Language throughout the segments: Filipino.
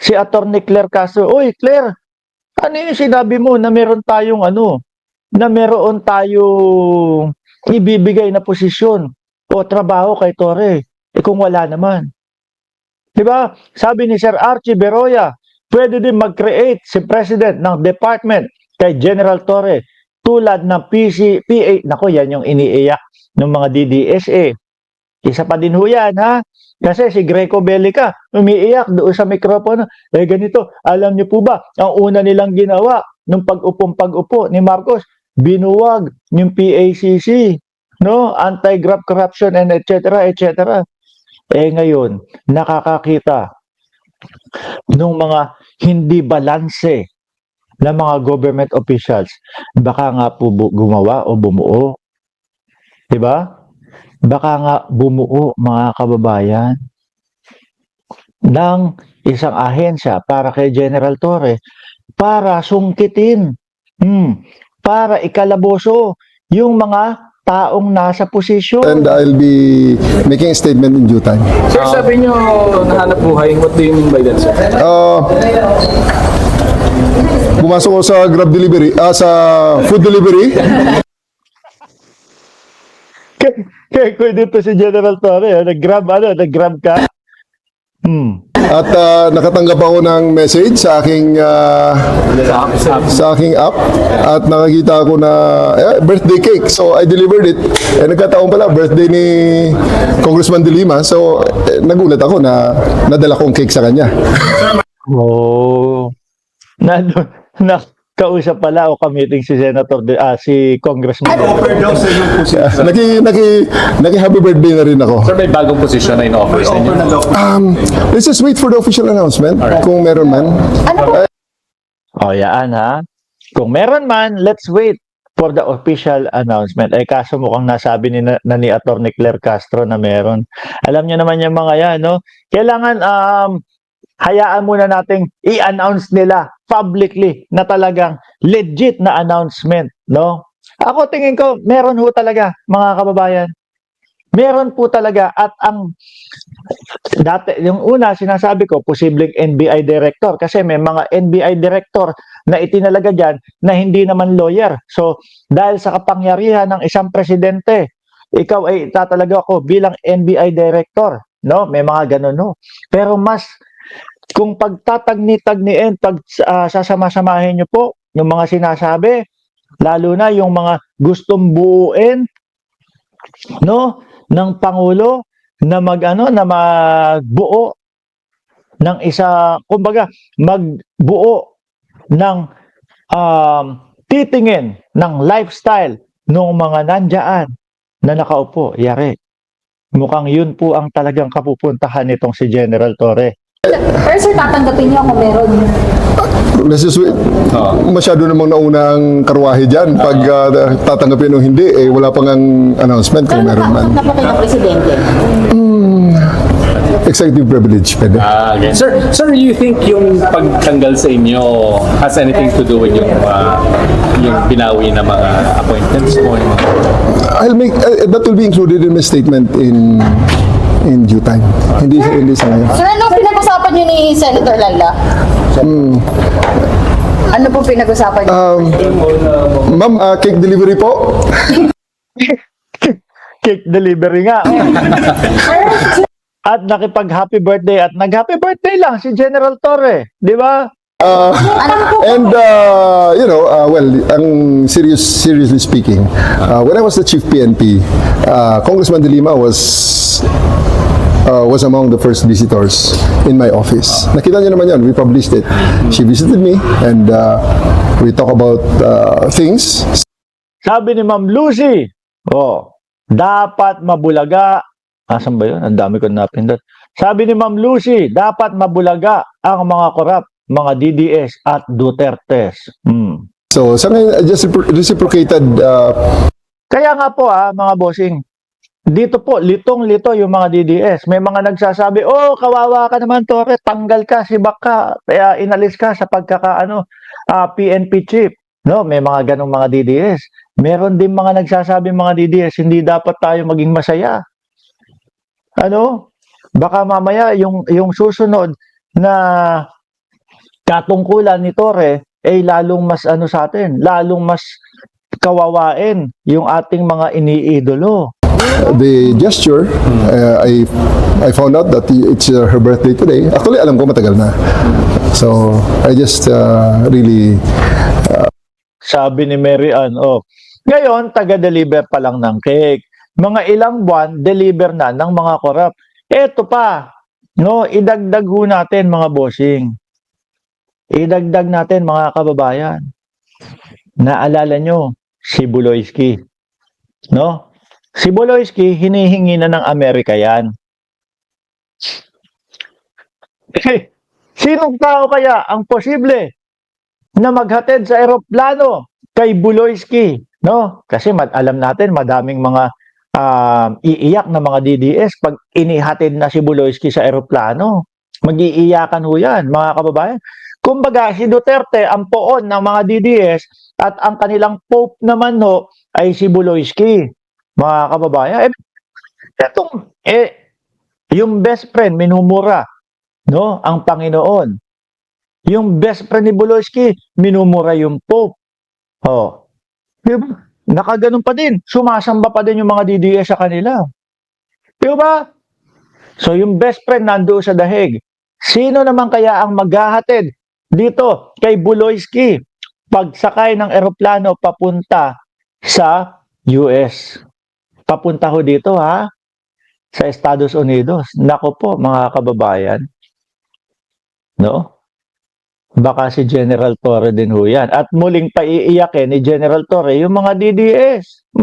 si Attorney Claire Castro, "Uy, Claire, ano yung sinabi mo na meron tayong na meron tayong ibibigay na posisyon o trabaho kay Torre? Eh kung wala naman." 'Di ba? Sabi ni Sir Archie Beroya, pwede din mag-create si President ng department kay General Torre tulad ng PA. Nako, yan yung iniiyak ng mga DDSA. Isa pa din ho yan, ha? Kasi si Greco Bellica, umiiyak doon sa mikropono. Eh ganito, alam niyo po ba, ang una nilang ginawa nung pag-upo ni Marcos, binuwag yung PACC, no? Anti-graft corruption and etc. etc. Eh ngayon, nakakakita ng mga hindi balanse na mga government officials. Baka nga po gumawa o bumuo. 'Di ba? Baka nga bumuo, mga kababayan, ng isang ahensya para kay General Torre para sungkitin, para ikalaboso yung mga taong nasa posisyon. And I'll be making a statement in due time. Sir, sabi nyo nahanap buhay. What do you mean by that, sir? Pumasok ko sa Grab delivery, sa food delivery. Kaya dito si General Torre, nag-grab ka? At nakatanggap ako ng message sa aking app at nakakita ako na birthday cake. So I delivered it. Eh nagkataon pala birthday ni Congressman De Lima. So nagulat ako na nadala kong cake sa kanya. Oh. Kausap pala o ka-meeting si si Congressman. Naki-happy birthday na rin ako. Sir, may bagong posisyon na in-offer sa inyo. Let's just wait for the official announcement. Kung meron man. O yan, ha? Kung meron man, let's wait for the official announcement. Ay kaso mukhang nasabi ni Attorney Claire Castro na meron. Alam niyo naman yung mga yan, no? Kailangan hayaan muna nating i-announce nila publicly na talagang legit na announcement, no? Ako tingin ko, meron ho talaga, mga kababayan. Meron po talaga at ang dati, yung una sinasabi ko, posibleng NBI director kasi may mga NBI director na itinalaga dyan na hindi naman lawyer. So, dahil sa kapangyarihan ng isang presidente, ikaw ay tatalaga ako bilang NBI director, no? May mga ganun, no? Pero mas kung pagtatagni-tagniin, sasama-samahin nyo po yung mga sinasabi, lalo na yung mga gustong buuin, no, ng Pangulo na magbuo ng isa, kumbaga, magbuo ng titingin ng lifestyle ng mga nandiyan na nakaupo, yari. Mukhang yun po ang talagang kapupuntahan nitong si General Torre. Pero sir, tatanggapin niyo kung meron. Let's just wait. Masyado namang nauna ang karwahe dyan. Pag tatanggapin o hindi, eh, wala pang ang announcement kung meron man. Na po kayo ng presidente. Executive privilege, pwede. Okay. Sir, you think yung pagtanggal sa inyo has anything to do with yung binawi na mga appointments mo? I'll make that will be included in my statement in due time. Hindi sa ngayon. Sir, ano pinag-usapan niyo ni Senator Laila? Ano po pinag-usapan niyo? Ma'am, cake delivery po. Cake delivery nga. At nakipag-happy birthday at nag-happy birthday lang si General Torre, di ba? And well, seriously speaking, when I was the chief PNP, Congressman De Lima was among the first visitors in my office. Nakita niyo naman yan, we published it. She visited me and we talk about things. Sabi ni Ma'am Lucy, dapat mabulaga. Asan ba yun? Ang dami ko napindot. Sabi ni Ma'am Lucy, dapat mabulaga ang mga korap, mga DDS at Dutertes. So, sa ngayon, I just reciprocated. Kaya nga po mga bossing, dito po, litong-lito yung mga DDS. May mga nagsasabi, kawawa ka naman, Torre, tanggal ka, sibak ka, kaya inalis ka sa PNP chief. No, may mga ganong mga DDS. Meron din mga nagsasabi mga DDS, hindi dapat tayo maging masaya. Baka mamaya yung susunod na katungkulan ni Torre ay lalong mas ano sa atin, lalong mas kawawain yung ating mga iniidolo. The gesture, I found out that it's her birthday today. Actually, alam ko matagal na. So, I just really Sabi ni Mary Ann, ngayon, taga-deliver pa lang ng cake. Mga ilang buwan, deliver na ng mga korap. Eto pa, no, idagdag ho natin mga bossing. Idagdag natin mga kababayan. Naalala nyo, si Buloyski. No? Si Buloyski, hinihingi na ng Amerika yan. Sinong tao kaya ang posible na maghatid sa eroplano kay Buloyski, no? Kasi alam natin madaming mga iiyak na mga DDS pag inihatid na si Buloyski sa eroplano. Mag-iiyakan ho yan, mga kababayan. Kumbaga, si Duterte ang poon ng mga DDS at ang kanilang pope naman ho ay si Buloyski, mga kababayan. Yung best friend, minumura, no? Ang Panginoon. Yung best friend ni Buloyski, minumura yung Pope. Diba? Nakaganon pa din. Sumasamba pa din yung mga DDS sa kanila. Diba? So, yung best friend nandoon sa dahig. Sino naman kaya ang maghahatid dito kay Buloyski pagsakay ng eroplano papunta sa US? Papunta ho dito, ha? Sa Estados Unidos. Nako po, mga kababayan. No? Baka si General Torre din ho yan. At muling paiiyakin ni General Torre yung mga DDS.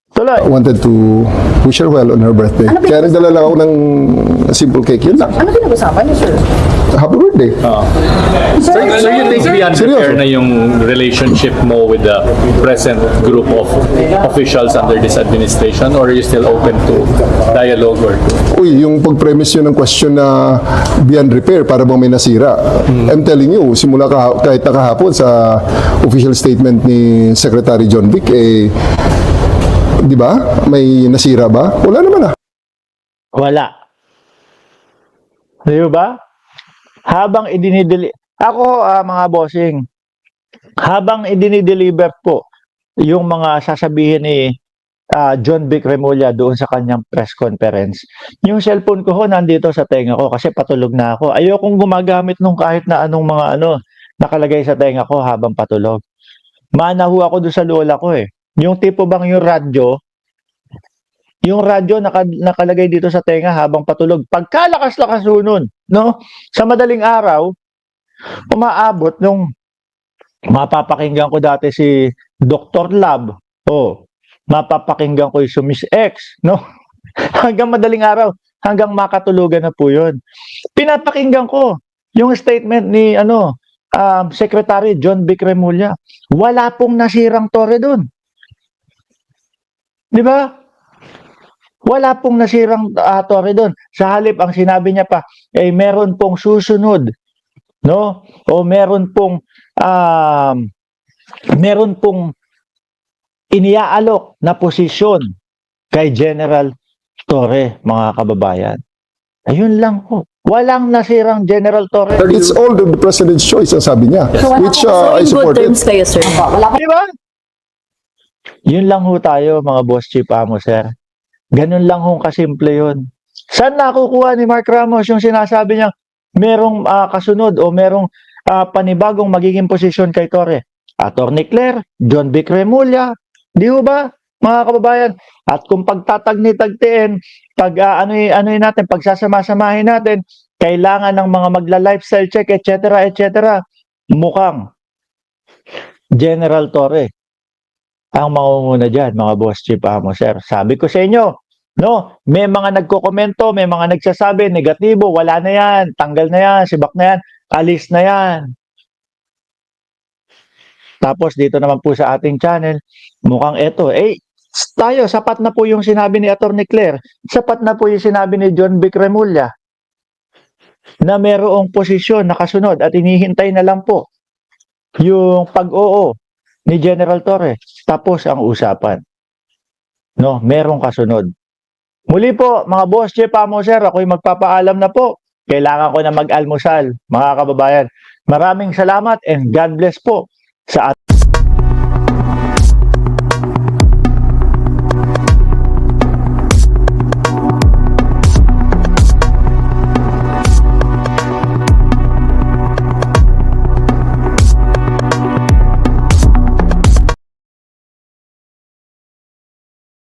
Tuloy. wanted to wish her well on her birthday. Kaya nagdala lang ako ng simple cake. Yun lang. Ano pinag-usapan niyo, sir? Happy birthday. So you think beyond repair na yung relationship mo with the present group of officials under this administration, or are you still open to dialogue or Uy, yung pag-premise yun ng question na beyond repair, para bang may nasira. I'm telling you, simula kahit nakahapon sa official statement ni Secretary John Vic, di ba? May nasira ba? Wala naman ah. Wala. Di ba? Habang ako, mga bossing, habang idinideliver po yung mga sasabihin ni John Vic Remulla doon sa kanyang press conference, yung cellphone ko ho nandito sa tenga ko kasi patulog na ako. Ayokong gumagamit nung kahit na anong mga nakalagay sa tenga ko habang patulog. Manahu ako doon sa lola ko eh. Yung tipo bang yung radyo nakalagay dito sa tenga habang patulog. Pagkalakas-lakas nun, no? Sa madaling araw, umaabot nung mapapakinggan ko dati si Dr. Lab. Mapapakinggan ko yung Miss X, no? Hanggang madaling araw, hanggang makatulugan na po yun. Pinapakinggan ko yung statement ni Secretary John Vic Remulla. Wala pong nasirang torre doon. Di ba? Wala pong nasirang torre doon. Sa halip, ang sinabi niya pa, meron pong susunod, no? O meron pong iniaalok na posisyon kay General Torre, mga kababayan. Ayun lang po. Walang nasirang General Torre. It's all the president's choice, ang sabi niya. Which I in good support it. terms kayo, sir. Wala Di ba? Yun lang ho tayo, mga boss chief amo, sir. Ganun lang ho kasimple yun. Saan nakukuha ni Mark Ramos yung sinasabi niya merong kasunod o merong panibagong magiging posisyon kay Torre? Attorney Claire, John Vic Remulla, di ho ba, mga kababayan? At kung pagtatagni-tagtiin, natin, pagsasama-samahin natin, kailangan ng mga magla-lifestyle check, etc., etc., mukhang General Torre ang mangunguna dyan, mga boss chief amo, sir. Sabi ko sa inyo, no, may mga nagkokomento, may mga nagsasabi, negatibo, wala na yan, tanggal na yan, sibak na yan, alis na yan. Tapos dito naman po sa ating channel, mukhang eto, tayo, sapat na po yung sinabi ni Attorney Claire, sapat na po yung sinabi ni John Vic Remulla, na mayroong posisyon na kasunod at inihintay na lang po yung pag-oo ni General Torre. Tapos ang usapan. No, merong kasunod. Muli po, mga boss, Chief Amo, sir, ako'y magpapaalam na po. kailangan ko na mag-almusal, mga kababayan. Maraming salamat and God bless po sa